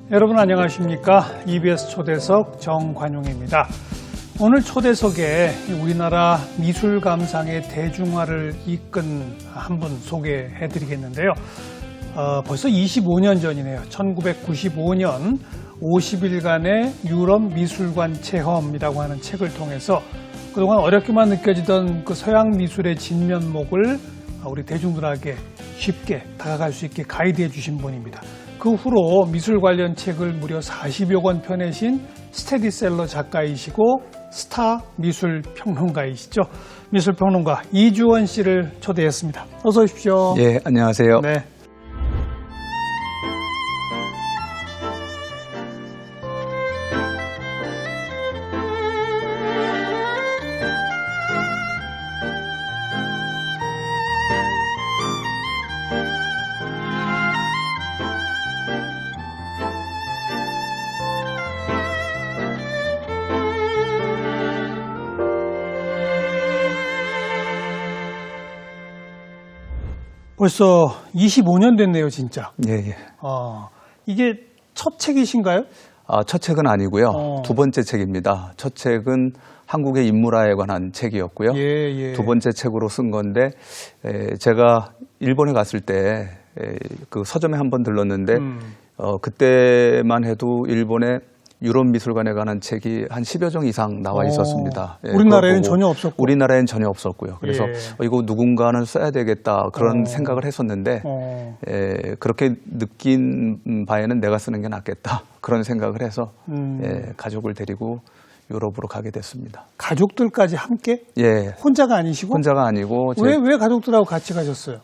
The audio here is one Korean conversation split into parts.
여러분 안녕하십니까? EBS 초대석 정관용입니다. 오늘 초대석에 우리나라 미술 감상의 대중화를 이끈 한 분 소개해 드리겠는데요. 벌써 25년 전이네요. 1995년 50일간의 유럽 미술관 체험이라고 하는 책을 통해서 그동안 어렵게만 느껴지던 그 서양 미술의 진면목을 우리 대중들에게 쉽게 다가갈 수 있게 가이드해 주신 분입니다. 그 후로 미술 관련 책을 무려 40여 권 펴내신 스테디셀러 작가이시고 스타 미술 평론가이시죠. 미술 평론가 이주원 씨를 초대했습니다. 어서 오십시오. 예, 안녕하세요. 네. 벌써 25년 됐네요, 진짜. 예, 예. 이게 첫 책이신가요? 첫 책은 아니고요. 두 번째 책입니다. 첫 책은 한국의 인물화에 관한 책이었고요. 예. 두 번째 책으로 쓴 건데, 제가 일본에 갔을 때 그 서점에 한번 들렀는데, 그때만 해도 일본에 유럽 미술관에 관한 책이 한 10여 종 이상 나와 있었습니다. 예, 우리나라에는 전혀 없었고. 우리나라에는 전혀 없었고요. 그래서 이거 누군가는 써야 되겠다 그런 생각을 했었는데 그렇게 느낀 바에는 내가 쓰는 게 낫겠다 그런 생각을 해서 가족을 데리고 유럽으로 가게 됐습니다. 가족들까지 함께? 예. 혼자가 아니시고? 혼자가 아니고. 왜 가족들하고 같이 가셨어요?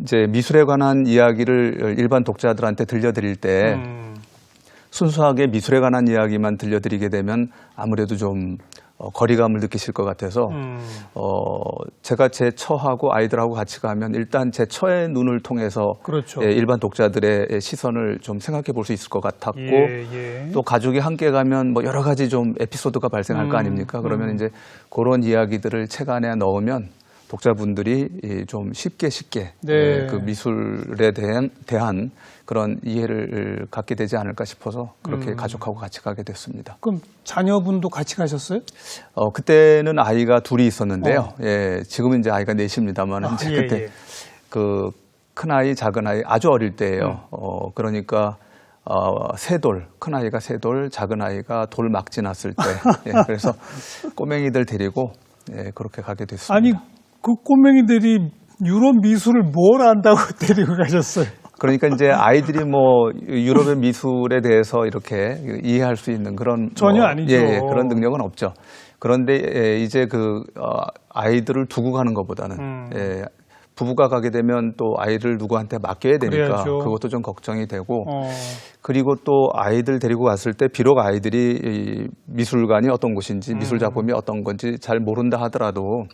이제 미술에 관한 이야기를 일반 독자들한테 들려드릴 때 순수하게 미술에 관한 이야기만 들려드리게 되면 아무래도 좀 거리감을 느끼실 것 같아서 제가 제 처하고 아이들하고 같이 가면 일단 제 처의 눈을 통해서 그렇죠. 일반 독자들의 시선을 좀 생각해 볼 수 있을 것 같았고 또 가족이 함께 가면 뭐 여러 가지 좀 에피소드가 발생할 거 아닙니까? 그러면 이제 그런 이야기들을 책 안에 넣으면 독자분들이 좀 쉽게 그 미술에 대한 그런 이해를 갖게 되지 않을까 싶어서 그렇게 가족하고 같이 가게 됐습니다. 그럼 자녀분도 같이 가셨어요? 그때는 아이가 둘이 있었는데요. 예, 지금은 이제 아이가 넷입니다만 그때 그 큰 아이, 작은 아이 아주 어릴 때예요. 그러니까 큰 아이가 세 돌, 작은 아이가 돌 막 지났을 때. 그래서 꼬맹이들 데리고 그렇게 가게 됐습니다. 아니 그 꼬맹이들이 유럽 미술을 뭘 안다고 데리고 가셨어요? 그러니까 이제 아이들이 뭐 유럽의 미술에 대해서 이렇게 이해할 수 있는 그런 전혀 아니죠. 그런 능력은 없죠. 그런데 이제 그 아이들을 두고 가는 것보다는 부부가 가게 되면 또 아이를 누구한테 맡겨야 되니까 그래야죠. 그것도 좀 걱정이 되고 그리고 또 아이들 데리고 갔을 때 비록 아이들이 이 미술관이 어떤 곳인지 미술 작품이 어떤 건지 잘 모른다 하더라도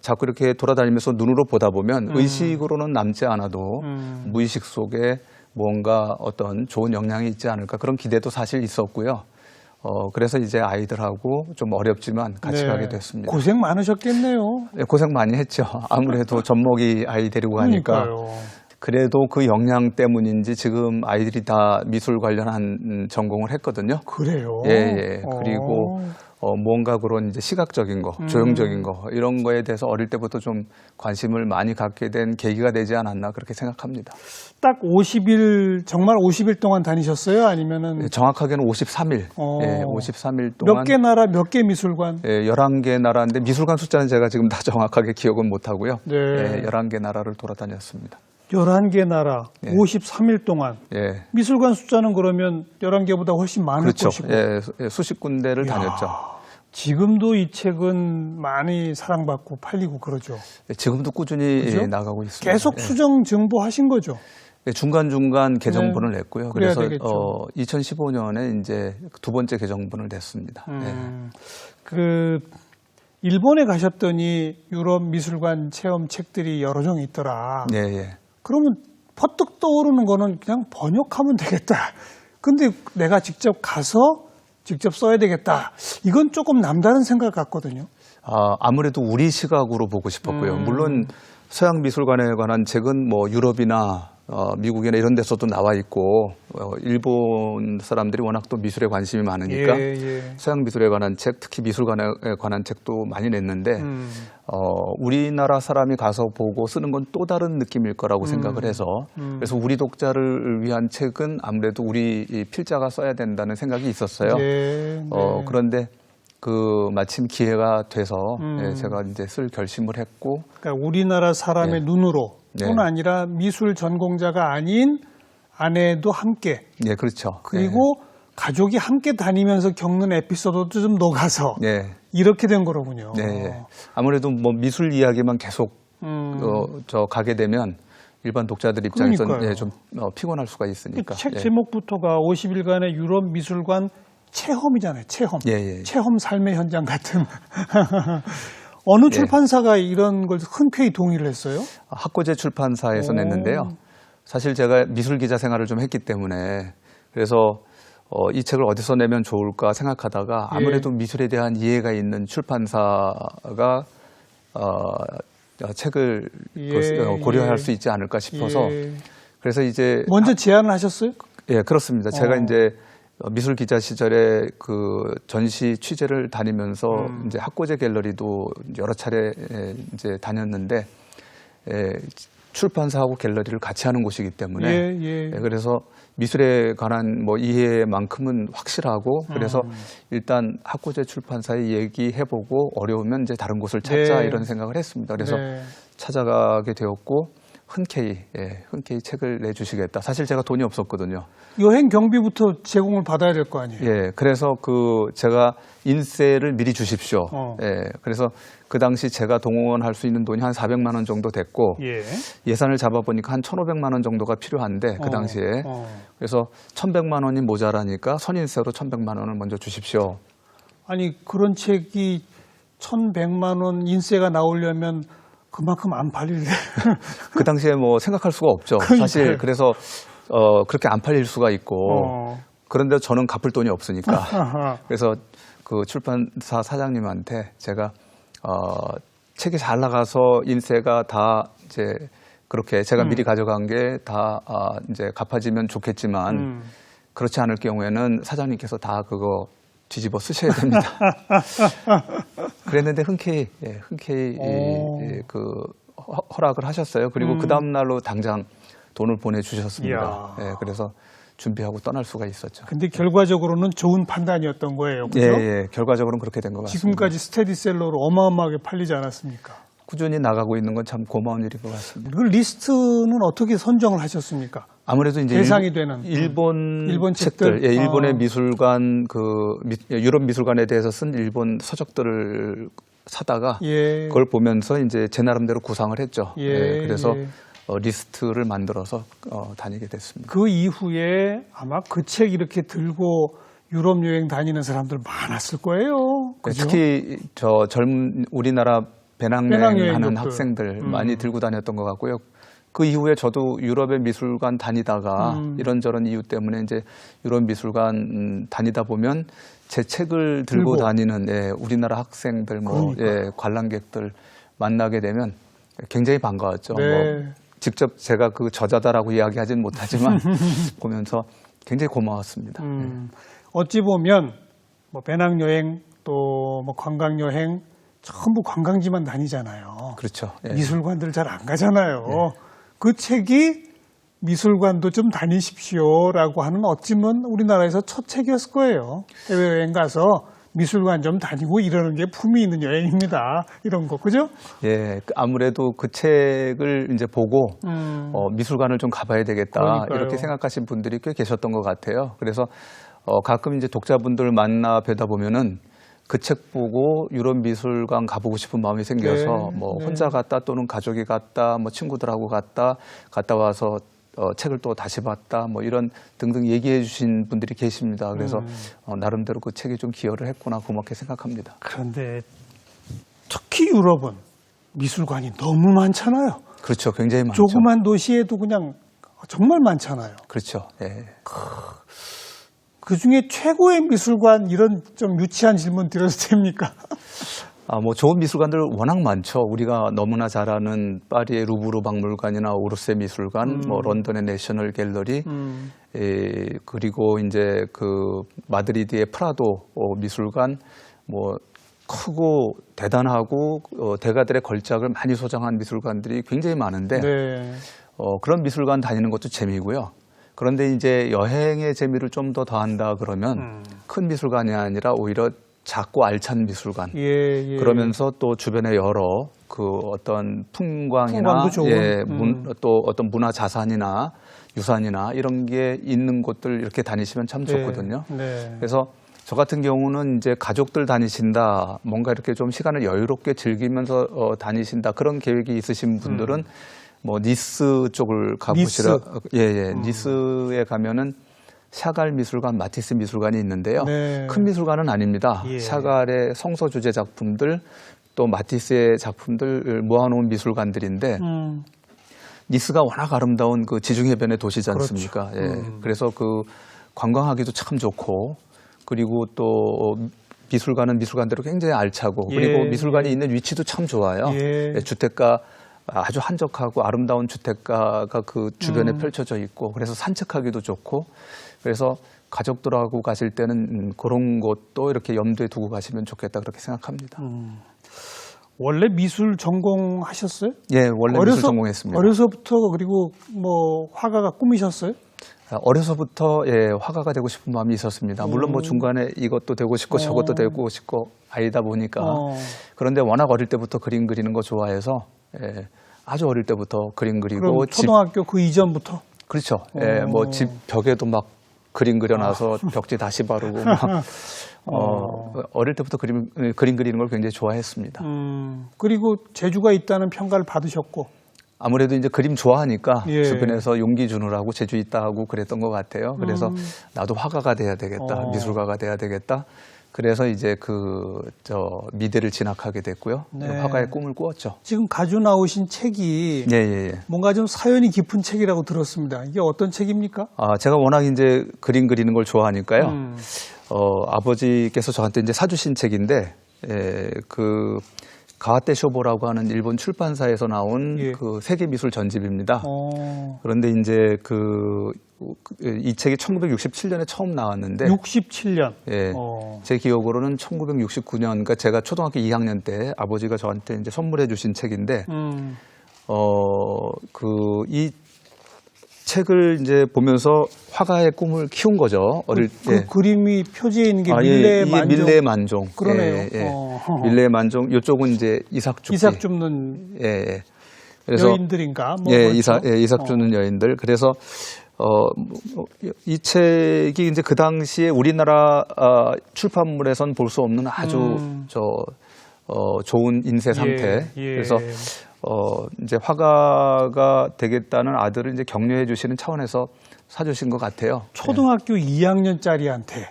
자꾸 이렇게 돌아다니면서 눈으로 보다 보면 의식으로는 남지 않아도 무의식 속에 뭔가 어떤 좋은 영향이 있지 않을까 그런 기대도 사실 있었고요. 그래서 이제 아이들하고 좀 어렵지만 같이 가게 됐습니다. 고생 많으셨겠네요. 네, 고생 많이 했죠. 아무래도 젖먹이 아이 데리고 가니까. 그러니까요. 그래도 그 영향 때문인지 지금 아이들이 다 미술 관련한 전공을 했거든요. 그래요? 예. 그리고 뭔가 그런 이제 시각적인 거, 조형적인 거 이런 거에 대해서 어릴 때부터 좀 관심을 많이 갖게 된 계기가 되지 않았나 그렇게 생각합니다. 딱 50일 정말 50일 동안 다니셨어요? 아니면은 네, 정확하게는 53일. 53일 동안 몇 개 나라 몇 개 미술관? 11개 나라인데 미술관 숫자는 제가 지금 다 정확하게 기억은 못 하고요. 네. 11개 나라를 돌아다녔습니다. 11개 나라 53일 동안. 미술관 숫자는 그러면 11개보다 훨씬 많을 그렇죠. 것이고. 수십 군데를 다녔죠. 지금도 이 책은 많이 사랑받고 팔리고 그러죠. 지금도 꾸준히 그렇죠? 나가고 있습니다. 계속 수정 증보하신 거죠? 중간중간 개정본을 냈고요. 그래서 되겠죠. 2015년에 이제 두 번째 개정본을 냈습니다. 그 일본에 가셨더니 유럽 미술관 체험 책들이 여러 종 있더라. 그러면 퍼뜩 떠오르는 거는 그냥 번역하면 되겠다. 근데 내가 직접 가서 직접 써야 되겠다. 이건 조금 남다른 생각 같거든요. 아무래도 우리 시각으로 보고 싶었고요. 물론 서양 미술관에 관한 책은 뭐 유럽이나 미국이나 이런 데서도 나와 있고 일본 사람들이 워낙 또 미술에 관심이 많으니까 서양 미술에 관한 책, 특히 미술관에 관한 책도 많이 냈는데 우리나라 사람이 가서 보고 쓰는 건 또 다른 느낌일 거라고 생각을 해서 그래서 우리 독자를 위한 책은 아무래도 우리 이 필자가 써야 된다는 생각이 있었어요. 그런데 마침 기회가 돼서 제가 이제 쓸 결심을 했고, 그러니까 우리나라 사람의 눈으로 뿐 아니라 미술 전공자가 아닌 아내도 함께. 네, 그렇죠. 그리고 가족이 함께 다니면서 겪는 에피소드도 좀 녹아서 이렇게 된 거로군요. 네, 아무래도 뭐 미술 이야기만 계속 가게 되면 일반 독자들 입장에서는 좀 피곤할 수가 있으니까. 책 제목부터가 50일간의 유럽 미술관 체험이잖아요. 체험. 체험 삶의 현장 같은. 어느 출판사가 이런 걸 흔쾌히 동의를 했어요? 학고제 출판사에서 냈는데요. 사실 제가 미술 기자 생활을 좀 했기 때문에 그래서 이 책을 어디서 내면 좋을까 생각하다가 아무래도 미술에 대한 이해가 있는 출판사가 책을 고려할 수 있지 않을까 싶어서 그래서 이제 먼저 제안을 하셨어요? 예, 그렇습니다. 제가 이제 미술 기자 시절에 그 전시 취재를 다니면서 이제 학고제 갤러리도 여러 차례 이제 다녔는데 출판사하고 갤러리를 같이 하는 곳이기 때문에 그래서 미술에 관한 뭐 이해만큼은 확실하고 그래서 일단 학고제 출판사에 얘기해보고 어려우면 이제 다른 곳을 찾자 이런 생각을 했습니다. 그래서 찾아가게 되었고 흔쾌히 책을 내주시겠다. 사실 제가 돈이 없었거든요. 여행 경비부터 제공을 받아야 될 거 아니에요? 예, 그래서 제가 인세를 미리 주십시오. 그래서 그 당시 제가 동원할 수 있는 돈이 한 400만 원 정도 됐고 예산을 잡아보니까 한 1,500만 원 정도가 필요한데 그 당시에 그래서 1,100만 원이 모자라니까 선인세로 1,100만 원을 먼저 주십시오. 아니 그런 책이 1,100만 원 인세가 나오려면 그만큼 안 팔릴래. 그 당시에 뭐 생각할 수가 없죠. 사실 그래서 그렇게 안 팔릴 수가 있고 그런데 저는 갚을 돈이 없으니까 그래서 그 출판사 사장님한테 제가 책이 잘 나가서 인세가 다 이제 그렇게 제가 미리 가져간 게 다 이제 갚아지면 좋겠지만 그렇지 않을 경우에는 사장님께서 다 그거 뒤집어 쓰셔야 됩니다. 그랬는데 흔쾌히 허락을 하셨어요. 그리고 그 다음 날로 당장 돈을 보내주셨습니다. 그래서 준비하고 떠날 수가 있었죠. 근데 결과적으로는 좋은 판단이었던 거예요. 그렇죠? 결과적으로는 그렇게 된 것 같습니다. 지금까지 스테디셀러로 어마어마하게 팔리지 않았습니까? 꾸준히 나가고 있는 건 참 고마운 일인 것 같습니다. 그 리스트는 어떻게 선정을 하셨습니까? 아무래도 이제 대상이 되는 일본 책들, 일본의 미술관 유럽 미술관에 대해서 쓴 일본 서적들을 사다가 그걸 보면서 이제 제 나름대로 구상을 했죠. 그래서 리스트를 만들어서 다니게 됐습니다. 그 이후에 아마 그 책 이렇게 들고 유럽 여행 다니는 사람들 많았을 거예요. 그죠? 특히 젊은 우리나라 배낭여행하는 학생들 많이 들고 다녔던 것 같고요. 그 이후에 저도 유럽의 미술관 다니다가 이런저런 이유 때문에 이제 유럽 미술관 다니다 보면 제 책을 들고 다니는 우리나라 학생들, 관람객들 만나게 되면 굉장히 반가웠죠. 뭐 직접 제가 그 저자다라고 이야기하진 못하지만 보면서 굉장히 고마웠습니다. 어찌 보면 뭐 배낭여행 또 뭐 관광여행 전부 관광지만 다니잖아요. 그렇죠. 미술관들 잘 안 가잖아요. 그 책이 미술관도 좀 다니십시오라고 하는 어찌면 우리나라에서 첫 책이었을 거예요. 해외여행 가서 미술관 좀 다니고 이러는 게 품위 있는 여행입니다. 이런 거, 그죠? 아무래도 그 책을 이제 보고 미술관을 좀 가봐야 되겠다. 그러니까요. 이렇게 생각하신 분들이 꽤 계셨던 것 같아요. 그래서 가끔 이제 독자분들 만나 뵈다 보면은 그 책 보고 유럽 미술관 가보고 싶은 마음이 생겨서 혼자 갔다 또는 가족이 갔다 뭐 친구들하고 갔다 와서 책을 또 다시 봤다 뭐 이런 등등 얘기해 주신 분들이 계십니다. 그래서 나름대로 그 책이 좀 기여를 했구나 고맙게 생각합니다. 그런데 특히 유럽은 미술관이 너무 많잖아요. 그렇죠. 굉장히 많죠. 조그만 도시에도 그냥 정말 많잖아요. 그렇죠. 그중에 최고의 미술관 이런 좀 유치한 질문 드려도 됩니까? 뭐 좋은 미술관들 워낙 많죠. 우리가 너무나 잘 아는 파리의 루브르 박물관이나 오르세 미술관, 뭐 런던의 내셔널 갤러리, 그리고 이제 그 마드리드의 프라도 미술관, 뭐 크고 대단하고 대가들의 걸작을 많이 소장한 미술관들이 굉장히 많은데 네. 그런 미술관 다니는 것도 재미고요. 그런데 이제 여행의 재미를 좀 더 더한다 그러면 큰 미술관이 아니라 오히려 작고 알찬 미술관. 예, 예. 그러면서 또 주변에 여러 그 어떤 풍광이나 풍광도 좋은. 또 어떤 문화 자산이나 유산이나 이런 게 있는 곳들 이렇게 다니시면 참 좋거든요. 네. 그래서 저 같은 경우는 이제 가족들 다니신다, 뭔가 이렇게 좀 시간을 여유롭게 즐기면서 다니신다 그런 계획이 있으신 분들은 뭐 니스 쪽을 가보시라. 니스에 가면은 샤갈 미술관, 마티스 미술관이 있는데요. 네. 큰 미술관은 아닙니다. 예. 샤갈의 성서 주제 작품들, 또 마티스의 작품들 모아놓은 미술관들인데 니스가 워낙 아름다운 그 지중해변의 도시지 않습니까? 그렇죠. 예. 그래서 그 관광하기도 참 좋고, 그리고 또 미술관은 미술관대로 굉장히 알차고, 그리고 예. 미술관이 있는 위치도 참 좋아요. 예. 예, 주택가 아주 한적하고 아름다운 주택가가 그 주변에 펼쳐져 있고, 그래서 산책하기도 좋고, 그래서 가족들하고 가실 때는 그런 것도 이렇게 염두에 두고 가시면 좋겠다 그렇게 생각합니다. 원래 미술 전공하셨어요? 예, 원래 미술 전공했습니다. 어려서부터 그리고 뭐 화가가 꿈이셨어요? 어려서부터 예, 화가가 되고 싶은 마음이 있었습니다. 물론 뭐 중간에 이것도 되고 싶고 저것도 되고 싶고 아이다 보니까 그런데 워낙 어릴 때부터 그림 그리는 거 좋아해서 예, 아주 어릴 때부터 그림 그리고 그럼 초등학교 그 이전부터? 그렇죠. 예, 뭐 집 벽에도 막 그림 그려놔서 벽지 다시 바르고 막 어릴 때부터 그림 그리는 걸 굉장히 좋아했습니다. 그리고 재주가 있다는 평가를 받으셨고. 아무래도 이제 그림 좋아하니까 예. 주변에서 용기 주느라고 재주 있다 하고 그랬던 것 같아요. 그래서 나도 화가가 돼야 되겠다, 미술가가 돼야 되겠다. 그래서 이제 미대를 진학하게 됐고요. 네. 화가의 꿈을 꾸었죠. 지금 가지고 나오신 책이 예. 뭔가 좀 사연이 깊은 책이라고 들었습니다. 이게 어떤 책입니까? 제가 워낙 이제 그림 그리는 걸 좋아하니까요. 아버지께서 저한테 이제 사주신 책인데, 그 가와테 쇼보라고 하는 일본 출판사에서 나온 예. 그 세계 미술 전집입니다. 그런데 이제 이 책이 1967년에 처음 나왔는데 67년. 예. 제 기억으로는 1969년, 그러니까 제가 초등학교 2학년 때 아버지가 저한테 이제 선물해 주신 책인데 이 책을 이제 보면서 화가의 꿈을 키운 거죠. 어릴 때. 그 그림이 표지에 있는 게 이게 밀레 밀레 만종. 그러네요. 밀레 만종. 이쪽은 이제 이삭 줍기. 이삭 줍는 예. 그래서 여인들인가? 뭐 예, 그렇죠? 이삭 줍는 여인들. 그래서 이 책이 이제 그 당시에 우리나라 출판물에선 볼 수 없는 아주 좋은 인쇄 상태. 예. 그래서 이제 화가가 되겠다는 아들을 이제 격려해 주시는 차원에서 사주신 것 같아요. 초등학교 2학년짜리한테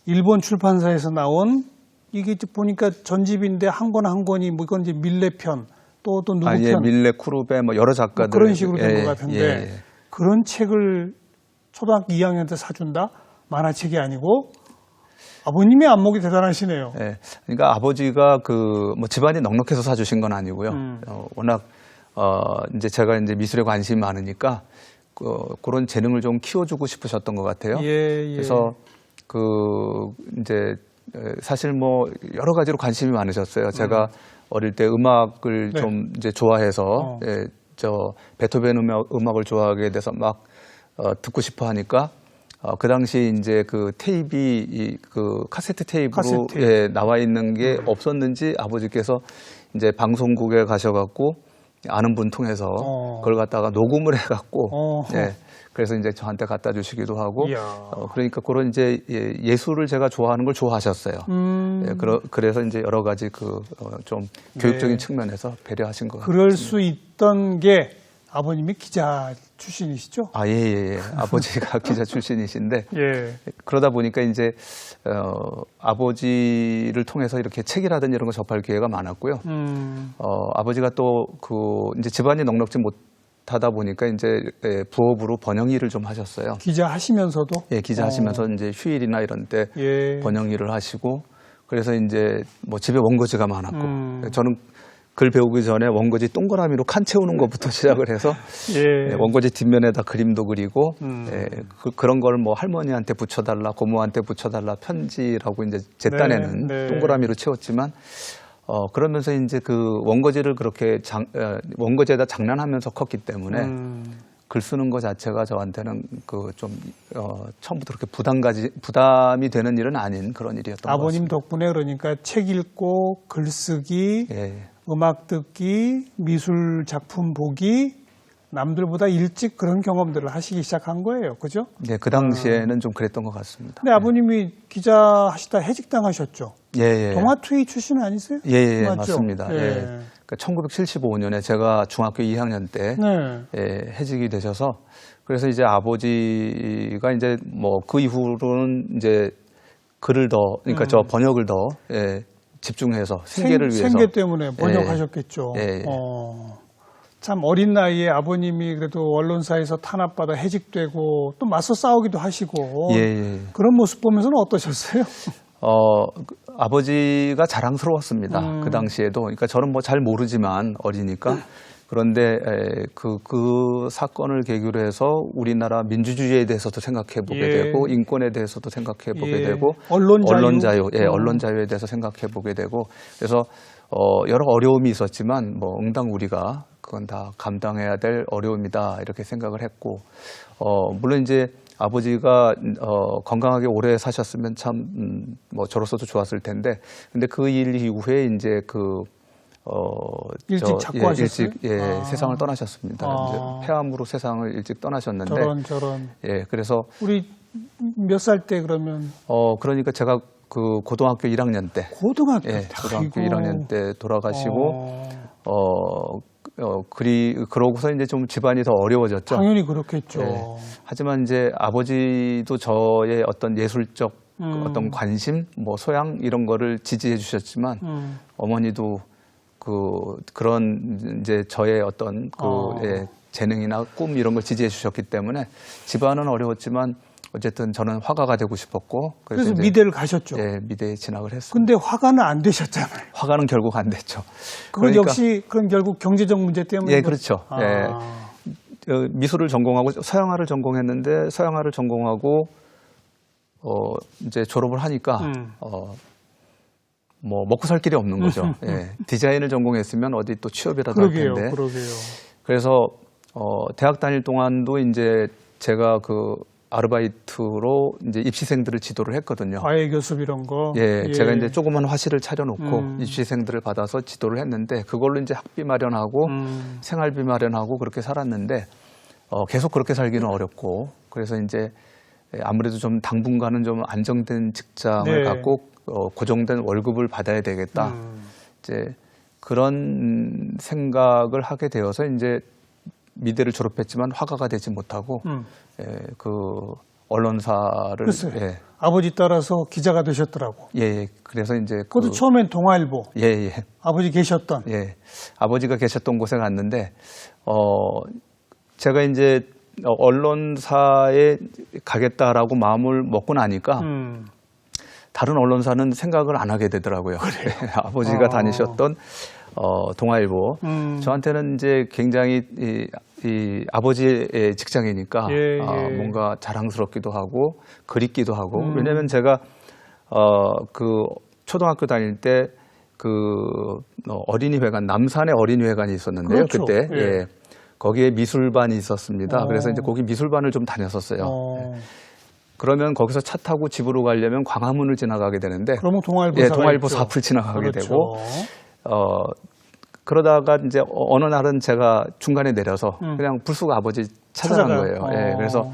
일본 출판사에서 나온 이게 보니까 전집인데 한 권 한 권이 뭐 이건 이제 밀레편 또 누구 편 예, 밀레 쿠르베 뭐 여러 작가들 뭐 그런 식으로 된 것 같은데 그런 책을 초등학교 2학년 때 사준다? 만화책이 아니고 아버님의 안목이 대단하시네요. 예. 그러니까 아버지가 뭐 집안이 넉넉해서 사주신 건 아니고요. 워낙 이제 제가 이제 미술에 관심이 많으니까 그런 재능을 좀 키워주고 싶으셨던 것 같아요. 예. 그래서 이제 사실 뭐 여러 가지로 관심이 많으셨어요. 제가 어릴 때 음악을 네. 좀 이제 좋아해서 베토벤 음악을 좋아하게 돼서 막 듣고 싶어 하니까 그 당시 이제 그 테이프 그 카세트 테이프로 나와 있는 게 없었는지 아버지께서 이제 방송국에 가셔갖고 아는 분 통해서 그걸 갖다가 녹음을 해갖고 그래서 이제 저한테 갖다 주시기도 하고 그러니까 그런 이제 예술을 제가 좋아하는 걸 좋아하셨어요. 그래서 이제 여러 가지 좀 교육적인 측면에서 배려하신 것 같아요. 그럴 수 있던 게 아버님이 기자 출신이시죠? 예. 아버지가 기자 출신이신데 예. 그러다 보니까 이제 아버지를 통해서 이렇게 책이라든지 이런 거 접할 기회가 많았고요. 아버지가 또 이제 집안이 넉넉지 못하다 보니까 이제 부업으로 번역 일을 좀 하셨어요. 기자 하시면서도? 예, 기자 하시면서 이제 휴일이나 이런 때 번역 일을 하시고 그래서 이제 뭐 집에 원고지가 많았고 저는 글 배우기 전에 원고지 동그라미로 칸 채우는 것부터 시작을 해서 예. 원고지 뒷면에다 그림도 그리고 그런 걸 뭐 할머니한테 붙여달라, 고모한테 붙여달라 편지라고 이제 제 딴에는 네. 동그라미로 채웠지만 그러면서 이제 그 원고지를 그렇게 원고지에다 장난하면서 컸기 때문에 글 쓰는 것 자체가 저한테는 그 좀 처음부터 그렇게 부담이 되는 일은 아닌 그런 일이었던 것 같습니다. 아버님 덕분에 그러니까 책 읽고 글쓰기, 예. 음악 듣기, 미술 작품 보기 남들보다 일찍 그런 경험들을 하시기 시작한 거예요. 그죠? 네, 그 당시에는 좀 그랬던 것 같습니다. 근데 아버님이 기자 하시다 해직당하셨죠? 예, 예. 동아투이 출신 아니세요? 예, 맞죠? 맞습니다. 예. 예. 그러니까 1975년에 제가 중학교 2학년 때 네. 예, 해직이 되셔서 그래서 이제 아버지가 이제 뭐 그 이후로는 이제 글을 더 그러니까 저 번역을 더 예, 집중해서 생계를 위해서 생계 때문에 번역하셨겠죠. 예, 예. 참 어린 나이에 아버님이 그래도 언론사에서 탄압받아 해직되고 또 맞서 싸우기도 하시고 예, 예. 그런 모습 보면서는 어떠셨어요? 아버지가 자랑스러웠습니다. 그 당시에도. 그러니까 저는 뭐 잘 모르지만 어리니까. 그런데 그 사건을 계기로 해서 우리나라 민주주의에 대해서도 생각해 보게 예. 되고 인권에 대해서도 생각해 보게 예. 되고 언론 자유? 언론 자유에 대해서 생각해 보게 되고 그래서 여러 어려움이 있었지만 뭐 응당 우리가 그건 다 감당해야 될 어려움이다 이렇게 생각을 했고 물론 이제 아버지가 건강하게 오래 사셨으면 참 뭐 저로서도 좋았을 텐데 근데 그 일 이후에 이제 일찍 작고하셨어요? 일찍 세상을 떠나셨습니다. 이제 폐암으로 세상을 일찍 떠나셨는데 저런 예 그래서 우리 몇 살 때 그러면 그러니까 제가 그 고등학교 1학년 때 고등학교 예, 때 고등학교 1학년 때 돌아가시고 그러고서 이제 좀 집안이 더 어려워졌죠. 당연히 그렇겠죠. 예. 하지만 이제 아버지도 저의 어떤 예술적 어떤 관심, 뭐 소양 이런 거를 지지해 주셨지만 어머니도 그런 이제 저의 어떤 재능이나 꿈 이런 걸 지지해 주셨기 때문에 집안은 어려웠지만 어쨌든 저는 화가가 되고 싶었고 그래서 미대를 가셨죠. 예, 미대에 진학을 했습니다. 근데 화가는 안 되셨잖아요. 화가는 결국 안 됐죠. 그건 역시 그럼 결국 경제적 문제 때문에 예, 그렇죠. 예. 미술을 전공하고 서양화를 전공했는데 서양화를 전공하고 이제 졸업을 하니까 뭐 먹고 살 길이 없는 거죠. 예. 디자인을 전공했으면 어디 또 취업이라도 할 텐데. 그러게요. 그래서 대학 다닐 동안도 이제 제가 그 아르바이트로 이제 입시생들을 지도를 했거든요. 과외 교습 이런 거. 예, 제가 이제 조그만 화실을 차려놓고 입시생들을 받아서 지도를 했는데 그걸로 이제 학비 마련하고 생활비 마련하고 그렇게 살았는데 계속 그렇게 살기는 어렵고 그래서 이제 아무래도 좀 당분간은 좀 안정된 직장을 갖고 고정된 월급을 받아야 되겠다. 이제 그런 생각을 하게 되어서 이제 미대를 졸업했지만 화가가 되지 못하고 그 언론사를 아버지 따라서 기자가 되셨더라고. 예. 그래서 이제 그것도 처음엔 동아일보. 예. 아버지 계셨던. 예. 아버지가 계셨던 곳에 갔는데 제가 이제 언론사에 가겠다라고 마음을 먹고 나니까 다른 언론사는 생각을 안 하게 되더라고요. 아버지가 다니셨던 동아일보. 저한테는 이제 굉장히 이 아버지의 직장이니까 뭔가 자랑스럽기도 하고 그립기도 하고 왜냐하면 제가 그 초등학교 다닐 때 그 어린이회관 남산에 어린이회관이 있었는데요. 그렇죠. 그때 예. 거기에 미술반이 있었습니다. 그래서 이제 거기 미술반을 좀 다녔었어요. 그러면 거기서 차 타고 집으로 가려면 광화문을 지나가게 되는데 그러면 동아일보 예, 동아일보 앞을 지나가게 되고 그러다가 이제 어느 날은 제가 중간에 내려서 그냥 불쑥 아버지 찾아간 거예요. 예, 그래서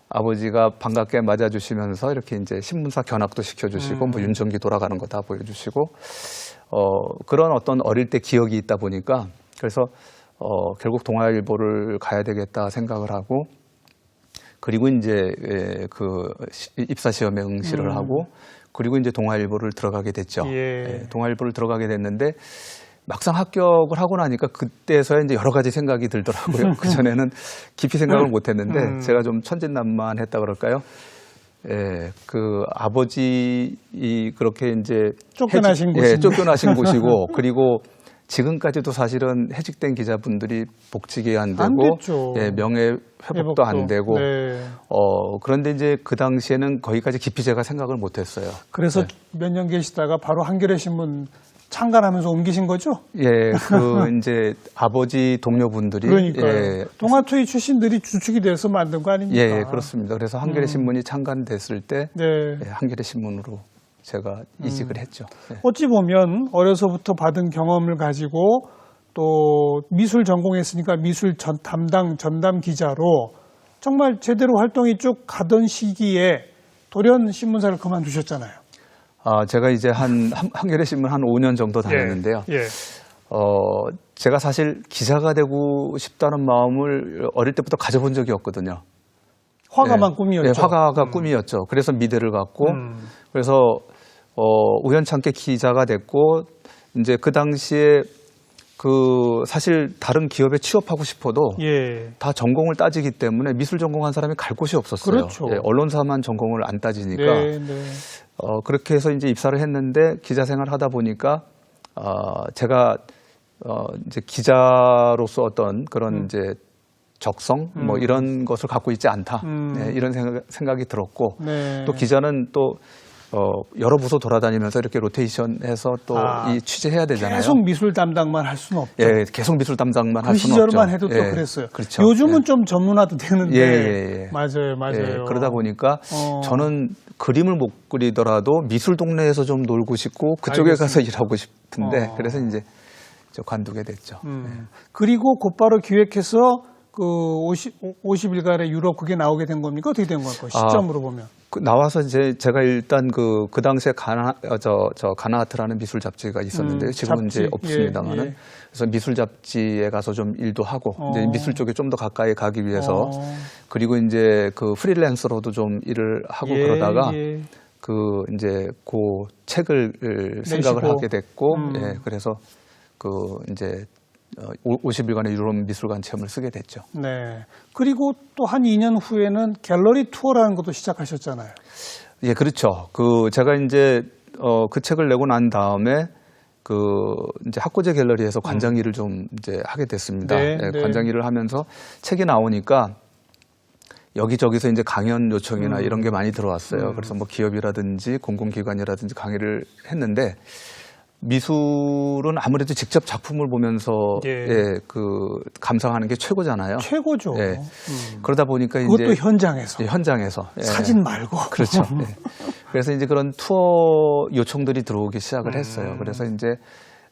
아버지가 반갑게 맞아주시면서 이렇게 이제 신문사 견학도 시켜주시고 뭐 윤정기 돌아가는 거 다 보여주시고 그런 어떤 어릴 때 기억이 있다 보니까 그래서 결국 동아일보를 가야 되겠다 생각을 하고 그리고 이제 그 입사 시험에 응시를 하고 그리고 이제 동아일보를 들어가게 됐죠. 동아일보를 들어가게 됐는데 막상 합격을 하고 나니까 그때서야 이제 여러 가지 생각이 들더라고요. 그 전에는 깊이 생각을 못 했는데 제가 좀 천진난만했다 그럴까요? 예, 그 아버지 그렇게 이제 쫓겨나신 곳인데. 예, 쫓겨나신 곳이고 그리고 지금까지도 사실은 해직된 기자분들이 복직이 안 안 되고 됐죠. 예, 명예 회복도 안 되고 네. 그런데 이제 그 당시에는 거기까지 깊이 제가 생각을 못 했어요. 그래서 네. 몇 년 계시다가 바로 한겨레 신문 창간하면서 옮기신 거죠? 예, 그 이제 아버지 동료분들이 그러니까요. 예, 동아투이 출신들이 주축이 돼서 만든 거 아닙니까? 예, 그렇습니다. 그래서 한겨레 신문이 창간됐을 때 네. 예, 한겨레 신문으로 제가 이직을 했죠. 예. 어찌 보면 어려서부터 받은 경험을 가지고 또 미술 전공했으니까 미술 전담 기자로 정말 제대로 활동이 쭉 가던 시기에 돌연 신문사를 그만두셨잖아요. 제가 이제 한겨레 신문 한 5년 정도 다녔는데요. 예. 제가 사실 기자가 되고 싶다는 마음을 어릴 때부터 가져본 적이 없거든요. 화가만 예. 꿈이었죠. 예, 화가가 꿈이었죠. 그래서 미대를 갔고, 그래서 우연찮게 기자가 됐고, 이제 그 당시에 사실 다른 기업에 취업하고 싶어도 예. 다 전공을 따지기 때문에 미술 전공한 사람이 갈 곳이 없었어요. 그렇죠. 예, 언론사만 전공을 안 따지니까. 네, 네. 그렇게 해서 이제 입사를 했는데 기자 생활 하다 보니까 제가 이제 기자로서 어떤 그런 이제 적성 뭐 이런 것을 갖고 있지 않다. 네, 이런 생각이 들었고 네. 또 기자는 또 여러 부서 돌아다니면서 이렇게 로테이션해서 또 이 취재해야 되잖아요. 계속 미술 담당만 할 수는 없죠. 예, 계속 미술 담당만 할 그 수는 없죠. 시절만 해도 또 예, 그랬어요. 그렇죠. 요즘은 예. 좀 전문화도 되는데. 예. 맞아요. 예, 그러다 보니까 어. 저는 그림을 못 그리더라도 미술 동네에서 좀 놀고 싶고 그쪽에 알겠습니다. 가서 일하고 싶은데 어. 그래서 이제 저 관두게 됐죠. 그리고 곧바로 기획해서 그 50일간의 유럽 그게 나오게 된 겁니까? 어떻게 된 걸까요? 시점으로 보면. 나와서 이제 제가 일단 그 당시에 가나아트라는 미술 잡지가 있었는데요. 지금은 잡지. 이제 없습니다만은. 예. 그래서 미술 잡지에 가서 좀 일도 하고 이제 미술 쪽에 좀 더 가까이 가기 위해서 그리고 이제 그 프리랜서로도 좀 일을 하고 예, 그러다가 예. 그 이제 그 책을 생각을 내시고. 하게 됐고 예, 그래서 그 이제 50일간의 유럽 미술관 체험을 쓰게 됐죠. 네. 그리고 또 한 2년 후에는 갤러리 투어라는 것도 시작하셨잖아요. 예, 그렇죠. 제가 이제 그 책을 내고 난 다음에 이제 학고제 갤러리에서 관장 일을 좀 이제 하게 됐습니다. 네, 예, 네. 관장 일을 하면서 책이 나오니까 여기저기서 이제 강연 요청이나 이런 게 많이 들어왔어요. 그래서 뭐 기업이라든지 공공기관이라든지 강의를 했는데 미술은 아무래도 직접 작품을 보면서 예. 감상하는 게 최고잖아요. 최고죠. 예. 그러다 보니까 그것도 이제 현장에서. 현장에서 예. 사진 말고. 그렇죠. 예. 그래서 이제 그런 투어 요청들이 들어오기 시작을 했어요. 그래서 이제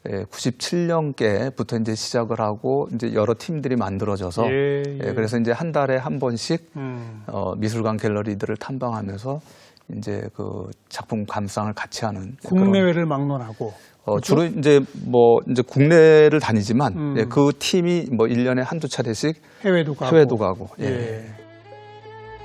97년께부터 이제 시작을 하고 이제 여러 팀들이 만들어져서 예. 그래서 이제 한 달에 한 번씩 미술관 갤러리들을 탐방하면서 이제 그 작품 감상을 같이 하는 국내외를 막론하고. 주로 이제 국내를 다니지만 그 팀이 뭐 1년에 한두 차례씩 해외도 가고. 해외도 가고. 예. 예.